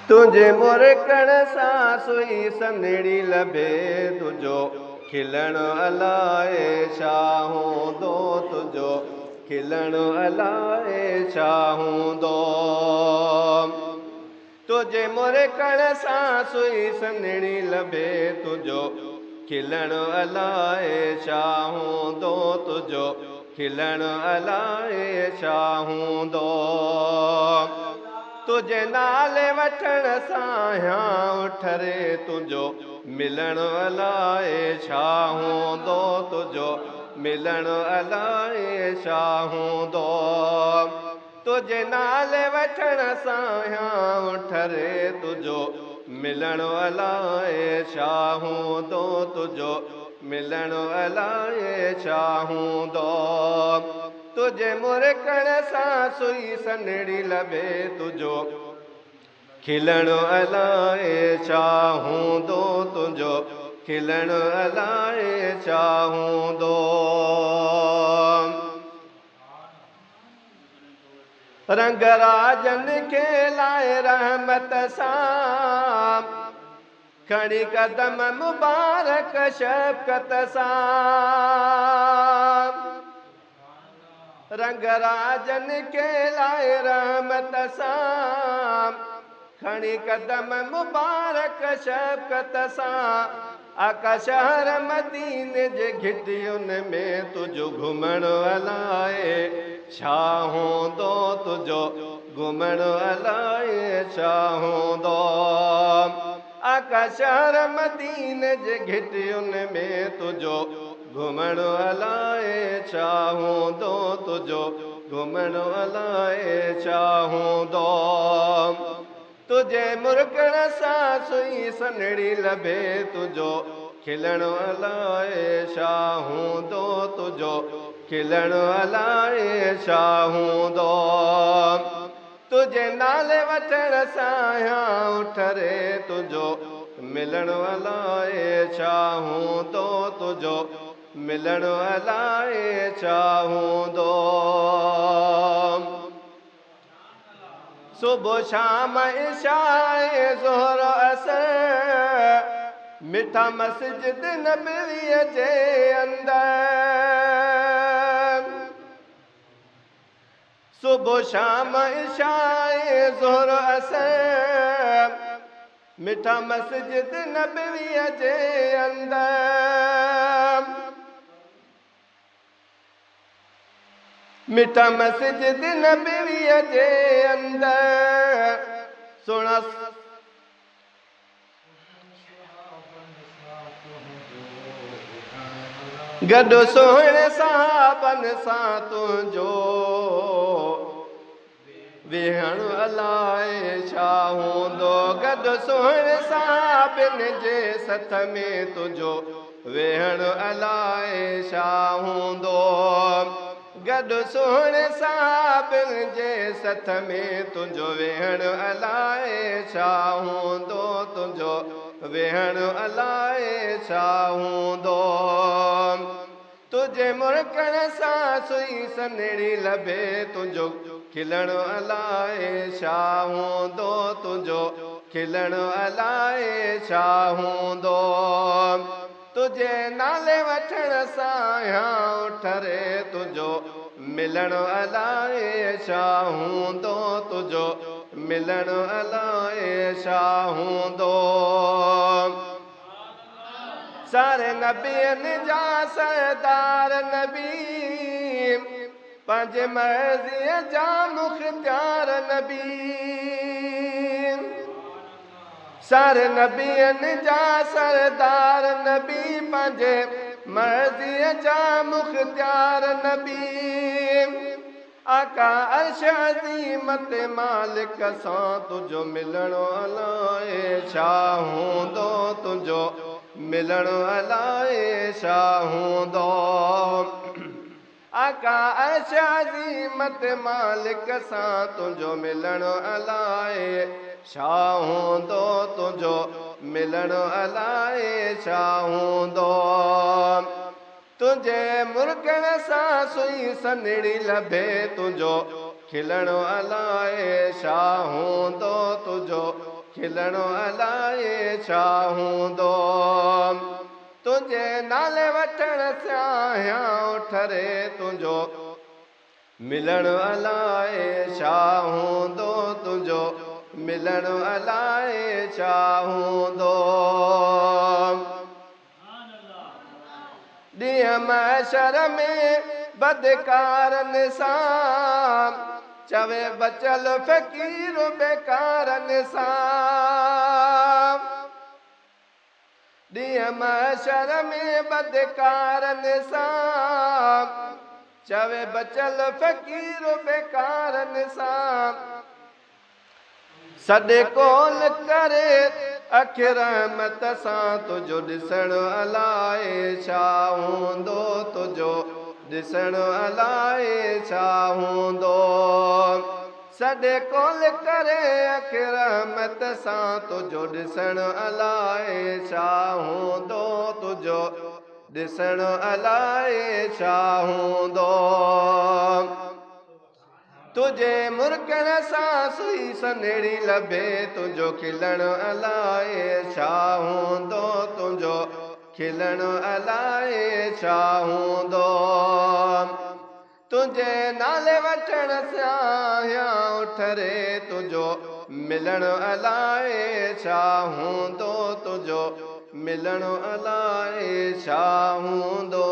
तुझे मुरकण सां सुई सनड़ी लभे तुझो खिलण अलाए छा हूंदो तुझो खिलण अलाए छा हूंदो तुझे मुरकण सां सुई सनड़ी लभे तुझो खिलण अलाए छा हूंदो तुझो खिलण अलाए छा हूंदो तुझे नाले वठण सां या उठरे तुझो मिलण अलाए छा हूंदो तुझो मिलण अलाए छा हूंदो तुझे नाले वठण सां या उठरे तुझो मिलण अलाए छा हूंदो तुझो मिलण अलाए छा हूंदो तुझे मुरकण सां सुई सनड़ी लभे तुझो खिलण अलाए छा हूंदो तुझो खिलण अलाए छा हूंदो रंगराजन खे लाए रहमत सां खणी कदम मुबारक शफ़क़त सां रंगराजन खे लाए रहमत सां खणी कदम मुबारक शफ़क़त सां आका शहर मदीने जे घिटियुनि में तुझो घुमण अलाए छा हूंदो तुझो घुमण अलाए छा हूंदो आका शहर मदीने जे घिटियुनि में तुझो घुमण अलाए छा हूंदो तुझो घुमण अलाए छा हूंदो तुझे मुरकण सां सुई सनड़ी लभे तुझो खिलण अलाए छा हूंदो तुझो खिलण अलाए छा हूंदो तुझे नाले वठण सां या उठरे तुझो मिलण अलाए छा हूंदो तुझो मिलण अलाए छा हूंदो सुबह शाम इशाए ज़ोहर असर मिठा मस्जिद नबवीअ जे अंदर सुबह शाम इशाए ज़ोहर असर मिठा मस्जिद नबवीअ जे अंदर मिठा मस्जिद नबवीअ जे अंदर सुहिणा गॾु सुहिणे सहाबनि सां तुंहिंजो वेहण अलाए छा हूंदो गॾु सुहिणे सहाबनि जे सथ में तुंहिंजो वेहण अलाए छा हूंदो गॾु सुहिणे सहाबनि जे सथ में तुंहिंजो वेहण अलाए छा हूंदो तुंहिंजो वेहण अलाए छा हूंदो तुझे मुरकण सां सुई सनड़ी लभे तुंहिंजो खिलण अलाए छा हूंदो तुंहिंजो खिलण अलाए छा हूंदो तुझे नाले वठण सां या उठरे तुझो मिलण अलाए छा हूंदो तुझो मिलण अलाए छा हूंदो सारे नबियनि जा सरदार नबी पंहिंजे मर्ज़ीअ जा मुख़्तियार नबी सारे नबियनि जा सरदार नबी पंहिंजे मर्ज़ीअ जा मुख़्तियार नबी आका अर्श अज़ीम ते मालिक सां तुंहिंजो मिलण अलाए छा हूंदो तुंहिंजो मिलण अलाए छा हूंदो आका अर्श अज़ीम ते मालिक सां तुंहिंजो मिलण अलाए छा हूंदो तुंहिंजो मिलण अलाए छा हूंदो तुझे मुरकण सां सुई सनड़ी लभे तुंहिंजो खिलण अलाए छा हूंदो तुंहिंजो खिलण अलाए छा हूंदो तुंहिंजे नाले वठण सां उठरे तुंहिंजो मिलण अलाए छा हूंदो तुंहिंजो मिलण अलाए छा हूंदो ॾींहं महशर में बदकारनि सां चवे बचल फ़क़ीर बेकारनि सां ॾींहं महशर में बदकारनि सां चवे बचल फ़क़ीर बेकारनि सां सॾे कोल करे अख रहमत सां तुंहिंजो ॾिसण अलाए छा हूंदो तुंहिंजो ॾिसण अलाए छा हूंदो सॾे कोल करे अख रहमत सां तुंहिंजो ॾिसण अलाए छा हूंदो तुंहिंजो ॾिसण अलाए छा हूंदो तुझे मुर्कण सां सुई सनेड़ी लभे तुंहिंजो खिलण अलाए छा हूंदो तुंहिंजो खिलण अलाए छा हूंदो तुंहिंजे नाले वठण सां उठरे तुंहिंजो मिलण अलाए छा हूंदो तुंहिंजो मिलण अलाए छा हूंदो